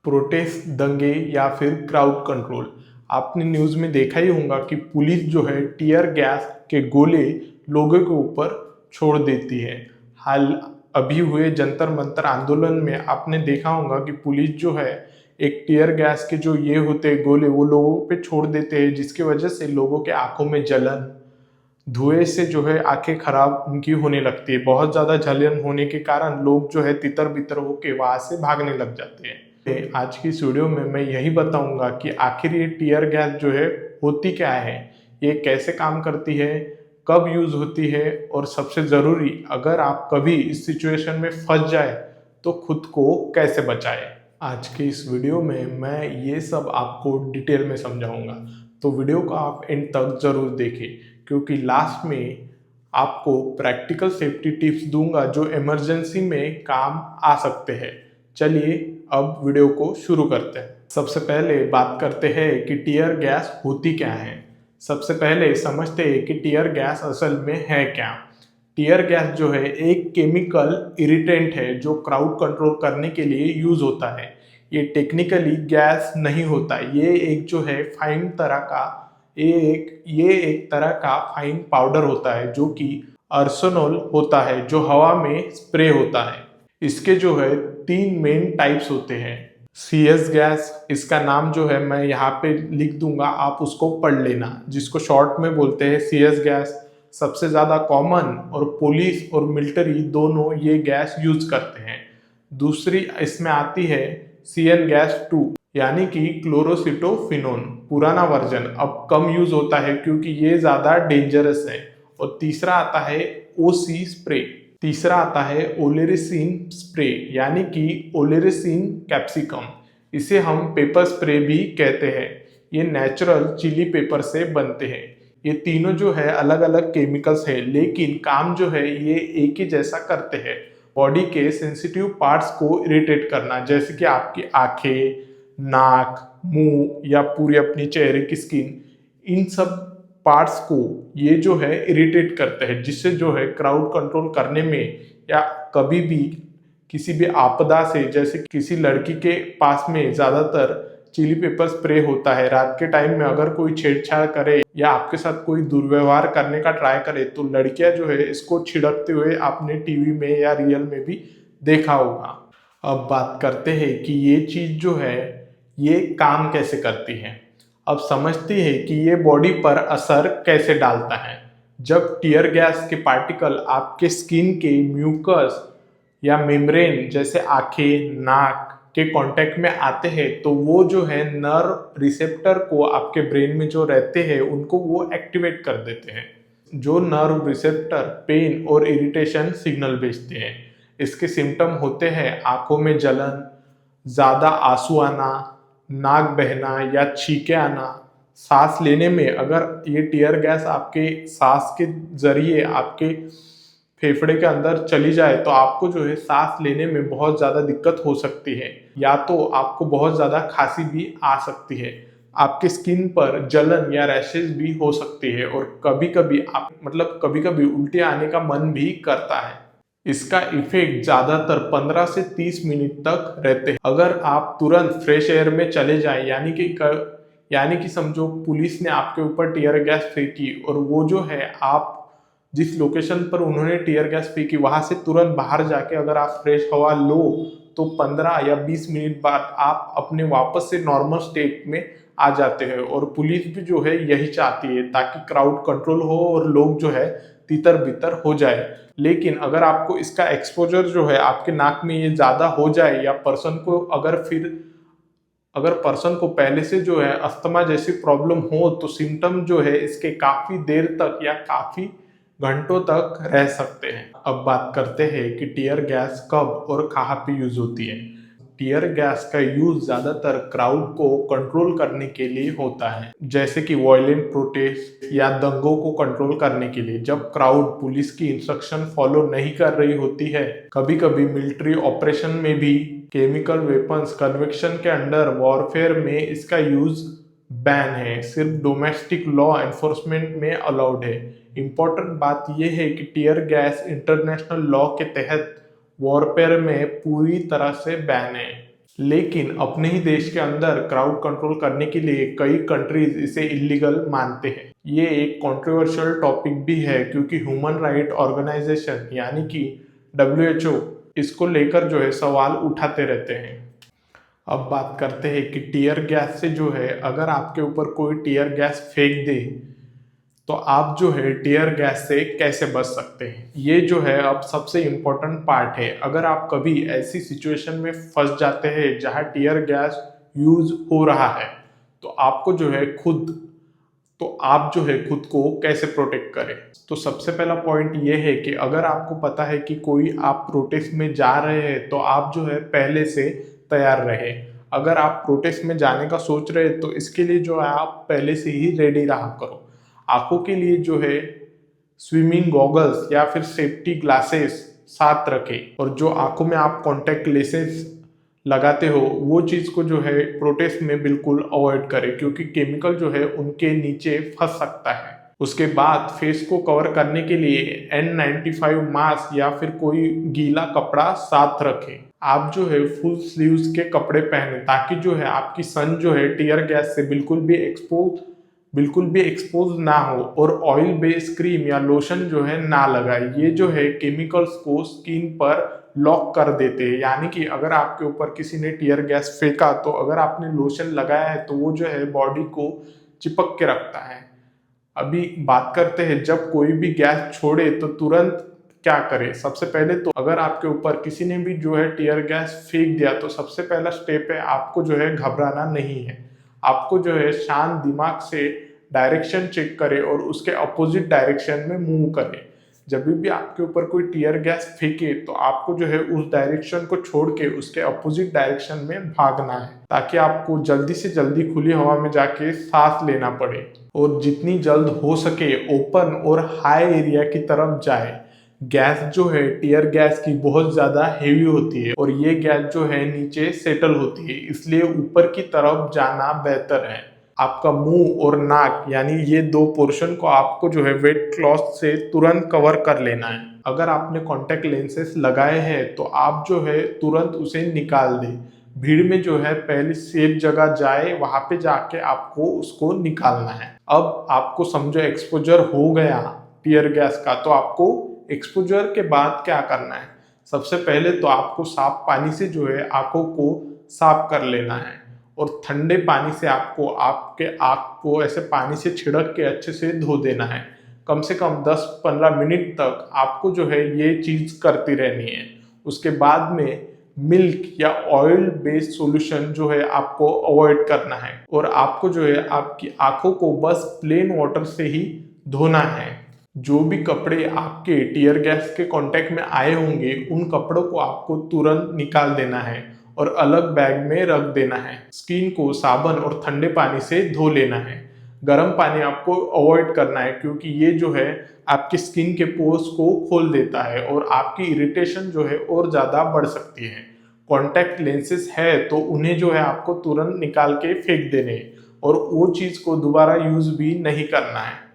Protest, दंगे या फिर क्राउड कंट्रोल। आपने न्यूज़ में देखा ही होगा कि पुलिस जो है टीयर गैस के गोले लोगों के ऊपर छोड़ देती है। हाल अभी हुए जंतर मंतर आंदोलन में आपने देखा होगा कि पुलिस जो है एक टीयर गैस के जो ये होते हैं गोले वो लोगों पे छोड़ देते हैं, जिसकी वजह से लोगों के आंखों में जलन, धुएं से जो है आंखें खराब उनकी होने लगती है। बहुत ज्यादा जलन होने के कारण लोग जो है तितर बितर होके वहां से भागने लग जाते हैं। आज की इस वीडियो में मैं यही बताऊंगा कि आखिर ये टीयर गैस जो है होती क्या है, ये कैसे काम करती है, कब यूज होती है, और सबसे जरूरी अगर आप कभी इस सिचुएशन में फंस जाए तो खुद को कैसे बचाए। आज के इस वीडियो में मैं ये सब आपको डिटेल में समझाऊंगा, तो वीडियो को आप एंड तक जरूर देखें, क्योंकि लास्ट में आपको प्रैक्टिकल सेफ्टी टिप्स दूंगा जो इमरजेंसी में काम आ सकते हैं। चलिए अब वीडियो को शुरू करते हैं। सबसे पहले बात करते हैं कि टीयर गैस होती क्या है। सबसे पहले समझते हैं कि टीयर गैस असल में है क्या। टीयर गैस जो है एक केमिकल इरिटेंट है जो क्राउड कंट्रोल करने के लिए यूज होता है। ये टेक्निकली गैस नहीं होता, ये एक जो है फाइन तरह का ये एक तरह का फाइन पाउडर होता है जो कि अर्सोनॉल होता है, जो हवा में स्प्रे होता है। इसके जो है 3 मेन टाइप्स होते हैं। CS गैस, इसका नाम जो है मैं यहाँ पे लिख दूंगा, आप उसको पढ़ लेना, जिसको शॉर्ट में बोलते हैं CS गैस। सबसे ज्यादा कॉमन, और पुलिस और मिलिट्री दोनों ये गैस यूज करते हैं। दूसरी इसमें आती है CN गैस 2, यानी कि क्लोरोसिटोफिनोन, पुराना वर्जन, अब कम यूज होता है क्योंकि ये ज्यादा डेंजरस है। और तीसरा आता है OC स्प्रे। तीसरा आता है ओलेरिसिन स्प्रे, यानी कि ओलेरिसिन कैप्सिकम। इसे हम पेपर स्प्रे भी कहते हैं। ये नेचुरल चिली पेपर से बनते हैं। ये तीनों जो है अलग अलग केमिकल्स है, लेकिन काम जो है ये एक ही जैसा करते हैं, बॉडी के सेंसिटिव पार्ट्स को इरिटेट करना, जैसे कि आपकी आंखें, नाक, मुंह या पूरी अपनी चेहरे की स्किन, इन सब पार्ट्स को ये जो है इरिटेट करते हैं, जिससे जो है क्राउड कंट्रोल करने में या कभी भी किसी भी आपदा से, जैसे किसी लड़की के पास में ज्यादातर चिली पेपर स्प्रे होता है, रात के टाइम में अगर कोई छेड़छाड़ करे या आपके साथ कोई दुर्व्यवहार करने का ट्राई करे तो लड़कियां जो है इसको छिड़कते हुए आपने टीवी में या रियल में भी देखा होगा। अब बात करते हैं कि ये चीज जो है ये काम कैसे करती है। अब समझते हैं कि ये बॉडी पर असर कैसे डालता है। जब टीयर गैस के पार्टिकल आपके स्किन के म्यूकस या मेम्ब्रेन जैसे आंखें, नाक के कांटेक्ट में आते हैं तो वो जो है नर्व रिसेप्टर को आपके ब्रेन में जो रहते हैं उनको वो एक्टिवेट कर देते हैं। जो नर्व रिसेप्टर पेन और इरिटेशन सिग्नल भेजते हैं। इसके सिम्टम होते हैं आंखों में जलन, ज्यादा आंसू आना, नाक बहना या छींके आना, सांस लेने में अगर ये टीयर गैस आपके सांस के जरिए आपके फेफड़े के अंदर चली जाए तो आपको जो है सांस लेने में बहुत ज़्यादा दिक्कत हो सकती है, या तो आपको बहुत ज़्यादा खांसी भी आ सकती है। आपके स्किन पर जलन या रैशेज भी हो सकती है, और कभी कभी उल्टी आने का मन भी करता है। इसका इफेक्ट ज़्यादातर 15 से 30 मिनट तक रहते हैं। अगर आप तुरंत फ्रेश एयर में चले जाएं, यानी कि समझो पुलिस ने आपके ऊपर टीयर गैस फेंकी और वो जो है आप जिस लोकेशन पर उन्होंने टीयर गैस फेंकी वहां से तुरंत बाहर जाके अगर आप फ्रेश हवा लो तो 15 या 20 मिनट बाद आप अपने वापस से नॉर्मल स्टेट में आ जाते हैं। और पुलिस भी जो है यही चाहती है ताकि क्राउड कंट्रोल हो और लोग जो है तितर बितर हो जाए। लेकिन अगर आपको इसका एक्सपोजर जो है आपके नाक में ये ज्यादा हो जाए, या अगर पर्सन को पहले से जो है अस्थमा जैसी प्रॉब्लम हो तो सिम्टम जो है इसके काफी देर तक या काफी घंटों तक रह सकते हैं। अब बात करते हैं कि टीयर गैस कब और कहाँ पे यूज होती है। टीयर गैस का यूज ज्यादातर क्राउड को कंट्रोल करने के लिए होता है, जैसे कि वायलेंट प्रोटेस्ट या दंगों को कंट्रोल करने के लिए, जब क्राउड पुलिस की इंस्ट्रक्शन फॉलो नहीं कर रही होती है। कभी कभी मिलिट्री ऑपरेशन में भी, केमिकल वेपन्स कन्वेक्शन के अंडर वॉरफेयर में इसका यूज बैन है, सिर्फ डोमेस्टिक लॉ एनफोर्समेंट में अलाउड है। इंपॉर्टेंट बात यह है कि टीयर गैस इंटरनेशनल लॉ के तहत वॉरफेयर में पूरी तरह से बैन है, लेकिन अपने ही देश के अंदर क्राउड कंट्रोल करने के लिए कई कंट्रीज इसे इलीगल मानते हैं। ये एक कंट्रोवर्शियल टॉपिक भी है क्योंकि ह्यूमन राइट ऑर्गेनाइजेशन यानी कि WHO इसको लेकर जो है सवाल उठाते रहते हैं। अब बात करते हैं कि टीयर गैस से जो है अगर आपके ऊपर कोई टीयर गैस फेंक दे तो आप जो है टीयर गैस से कैसे बच सकते हैं। ये जो है अब सबसे इम्पोर्टेंट पार्ट है। अगर आप कभी ऐसी सिचुएशन में फंस जाते हैं जहां टीयर गैस यूज हो रहा है तो आपको जो है आप जो है खुद को कैसे प्रोटेक्ट करें। तो सबसे पहला पॉइंट ये है कि अगर आपको पता है कि कोई आप प्रोटेस्ट में जा रहे हैं तो आप जो है पहले से तैयार रहे। अगर आप प्रोटेस्ट में जाने का सोच रहे हैं तो इसके लिए जो है आप पहले से ही रेडी रहा करो। आंखों के लिए जो है स्विमिंग गॉगल्स या फिर सेफ्टी ग्लासेस साथ रखें और जो आंखों में आप कॉन्टैक्ट लेंसेज लगाते हो वो चीज़ को जो है प्रोटेस्ट में बिल्कुल अवॉइड करें क्योंकि केमिकल जो है उनके नीचे फंस सकता है। उसके बाद फेस को कवर करने के लिए N95 मास्क या फिर कोई गीला कपड़ा साथ रखें। आप जो है फुल स्लीव्स के कपड़े पहने ताकि जो है आपकी सन जो है टीयर गैस से बिल्कुल भी एक्सपोज ना हो और ऑयल बेस्ड क्रीम या लोशन जो है ना लगाए। ये जो है केमिकल्स को स्किन पर लॉक कर देते हैं, यानी कि अगर आपके ऊपर किसी ने टीयर गैस फेंका तो अगर आपने लोशन लगाया है तो वो जो है बॉडी को चिपक के रखता है। अभी बात करते हैं जब कोई भी गैस छोड़े तो तुरंत क्या करें। सबसे पहले तो अगर आपके ऊपर किसी ने भी जो है टीयर गैस फेंक दिया तो सबसे पहला स्टेप है आपको जो है घबराना नहीं है। आपको जो है शांत दिमाग से डायरेक्शन चेक करें और उसके अपोजिट डायरेक्शन में मूव करें। जब भी आपके ऊपर कोई टीयर गैस फेंके तो आपको जो है उस डायरेक्शन को छोड़ के उसके अपोजिट डायरेक्शन में भागना है ताकि आपको जल्दी से जल्दी खुली हवा में जाके सांस लेना पड़े और जितनी जल्द हो सके ओपन और हाई एरिया की तरफ जाए। गैस जो है टीयर गैस की बहुत ज़्यादा हेवी होती है और ये गैस जो है नीचे सेटल होती है, इसलिए ऊपर की तरफ जाना बेहतर है। आपका मुंह और नाक यानी ये दो पोर्शन को आपको जो है वेट क्लॉथ से तुरंत कवर कर लेना है। अगर आपने कॉन्टैक्ट लेंसेज लगाए हैं तो आप जो है तुरंत उसे निकाल दें। भीड़ में जो है पहले सेफ जगह जाए, वहां पे जाके आपको उसको निकालना है। अब आपको समझो एक्सपोजर हो गया टीयर गैस का, तो आपको एक्सपोजर के बाद क्या करना है। सबसे पहले तो आपको साफ पानी से जो है आंखों को साफ कर लेना है और ठंडे पानी से आपको आपके आँख को ऐसे पानी से छिड़क के अच्छे से धो देना है। कम से कम 10-15 मिनट तक आपको जो है ये चीज़ करती रहनी है। उसके बाद में मिल्क या ऑयल बेस्ड सॉल्यूशन जो है आपको अवॉइड करना है और आपको जो है आपकी आंखों को बस प्लेन वाटर से ही धोना है। जो भी कपड़े आपके टीयर गैस के कांटेक्ट में आए होंगे उन कपड़ों को आपको तुरंत निकाल देना है और अलग बैग में रख देना है। स्किन को साबुन और ठंडे पानी से धो लेना है। गर्म पानी आपको अवॉइड करना है क्योंकि ये जो है आपकी स्किन के पोर्स को खोल देता है और आपकी इरिटेशन जो है और ज़्यादा बढ़ सकती है। कॉन्टैक्ट लेंसेज है तो उन्हें जो है आपको तुरंत निकाल के फेंक देने हैं और वो चीज़ को दोबारा यूज़ भी नहीं करना है।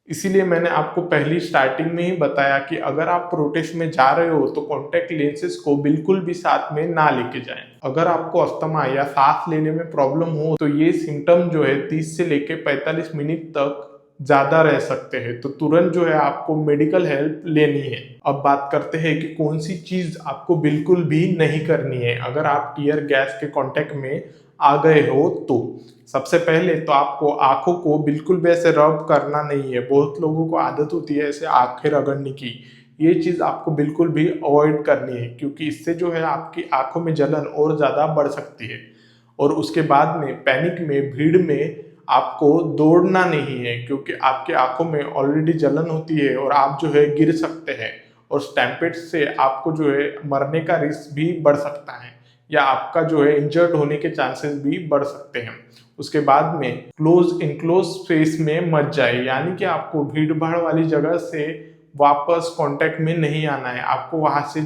इसीलिए मैंने आपको पहली स्टार्टिंग में ही बताया कि अगर आप प्रोटेस्ट में जा रहे हो तो कॉन्टैक्ट लेंसेज को बिल्कुल भी साथ में ना लेके जाएं। अगर आपको अस्थमा या सांस लेने में प्रॉब्लम हो तो ये सिम्टम जो है 30 से लेके 45 मिनट तक ज़्यादा रह सकते हैं, तो तुरंत जो है आपको मेडिकल हेल्प लेनी है। अब बात करते हैं कि कौन सी चीज़ आपको बिल्कुल भी नहीं करनी है अगर आप टीयर गैस के कांटेक्ट में आ गए हो तो। सबसे पहले तो आपको आंखों को बिल्कुल भी ऐसे रब करना नहीं है। बहुत लोगों को आदत होती है ऐसे आंखें रगड़ने की, ये चीज़ आपको बिल्कुल भी अवॉइड करनी है क्योंकि इससे जो है आपकी आंखों में जलन और ज़्यादा बढ़ सकती है। और उसके बाद में पैनिक में भीड़ में आपको दौड़ना नहीं है क्योंकि आपकी आंखों में ऑलरेडी जलन होती है और आप जो है गिर सकते हैं और स्टैम्पेड से आपको जो है मरने का रिस्क भी बढ़ सकता है या आपका जो है इंजर्ड होने के चांसेस भी बढ़ सकते हैं। उसके बाद में क्लोज इनक्लोज स्पेस में मत जाए, यानी कि आपको भीड़ भाड़ वाली जगह से वापस कांटेक्ट में नहीं आना है। आपको वहां से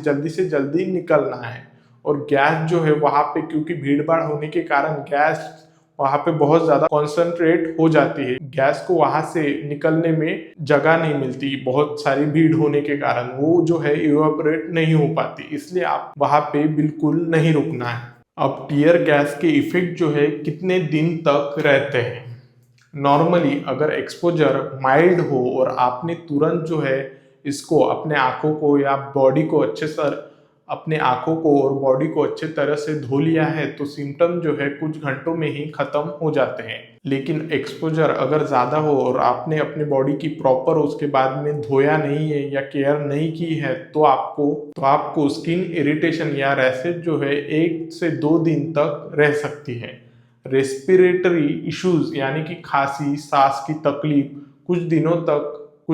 जल्दी निकलना है। और गैस जो है वहां पे क्योंकि भीड़ भाड़ होने के कारण गैस वहां पे बहुत ज्यादा कॉन्सेंट्रेट हो जाती है, गैस को वहां से निकलने में जगह नहीं मिलती। बहुत सारी भीड़ होने के कारण वो जो है इवेपोरेट नहीं हो पाती, इसलिए आप वहां पे बिल्कुल नहीं रुकना है। अब टीयर गैस के इफेक्ट जो है कितने दिन तक रहते हैं। नॉर्मली अगर एक्सपोजर माइल्ड हो और आपने तुरंत जो है इसको अपने आँखों को या बॉडी को अच्छे से अपने आँखों को और बॉडी को अच्छे तरह से धो लिया है तो सिम्टम जो है कुछ घंटों में ही खत्म हो जाते हैं। लेकिन एक्सपोजर अगर ज़्यादा हो और आपने अपनी बॉडी की प्रॉपर उसके बाद में धोया नहीं है या केयर नहीं की है तो आपको स्किन इरिटेशन या रैशेज जो है 1 से 2 दिन तक रह सकती है। रेस्पिरेटरी इश्यूज यानी कि खांसी, सांस की तकलीफ कुछ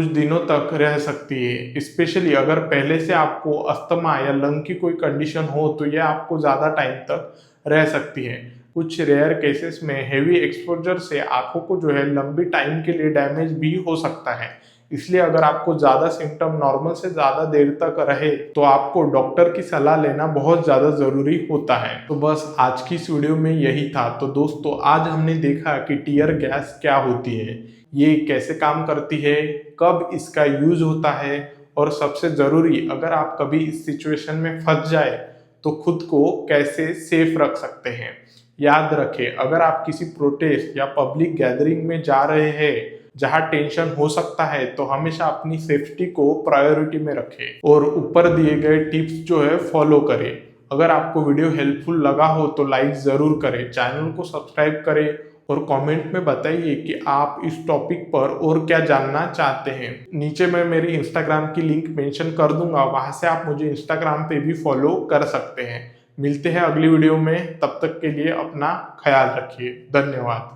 दिनों तक रह सकती है। स्पेशली अगर पहले से आपको अस्थमा या लंग की कोई कंडीशन हो तो यह आपको ज़्यादा टाइम तक रह सकती है। कुछ रेयर केसेस में हेवी एक्सपोजर से आंखों को जो है लंबी टाइम के लिए डैमेज भी हो सकता है। इसलिए अगर आपको ज़्यादा सिम्टम नॉर्मल से ज़्यादा देर तक रहे तो आपको डॉक्टर की सलाह लेना बहुत ज़्यादा ज़रूरी होता है। तो बस आज की इस वीडियो में यही था। तो दोस्तों आज हमने देखा कि टीयर गैस क्या होती है, ये कैसे काम करती है, कब इसका यूज होता है और सबसे ज़रूरी अगर आप कभी इस सिचुएशन में फंस जाए तो खुद को कैसे सेफ रख सकते हैं। याद रखें अगर आप किसी प्रोटेस्ट या पब्लिक गैदरिंग में जा रहे हैं जहां टेंशन हो सकता है तो हमेशा अपनी सेफ्टी को प्रायोरिटी में रखें और ऊपर दिए गए टिप्स जो है फॉलो करें। अगर आपको वीडियो हेल्पफुल लगा हो तो लाइक ज़रूर करें, चैनल को सब्सक्राइब करें और कमेंट में बताइए कि आप इस टॉपिक पर और क्या जानना चाहते हैं। नीचे मैं मेरी इंस्टाग्राम की लिंक मेंशन कर दूंगा, वहां से आप मुझे इंस्टाग्राम पे भी फॉलो कर सकते हैं। मिलते हैं अगली वीडियो में, तब तक के लिए अपना ख्याल रखिए। धन्यवाद।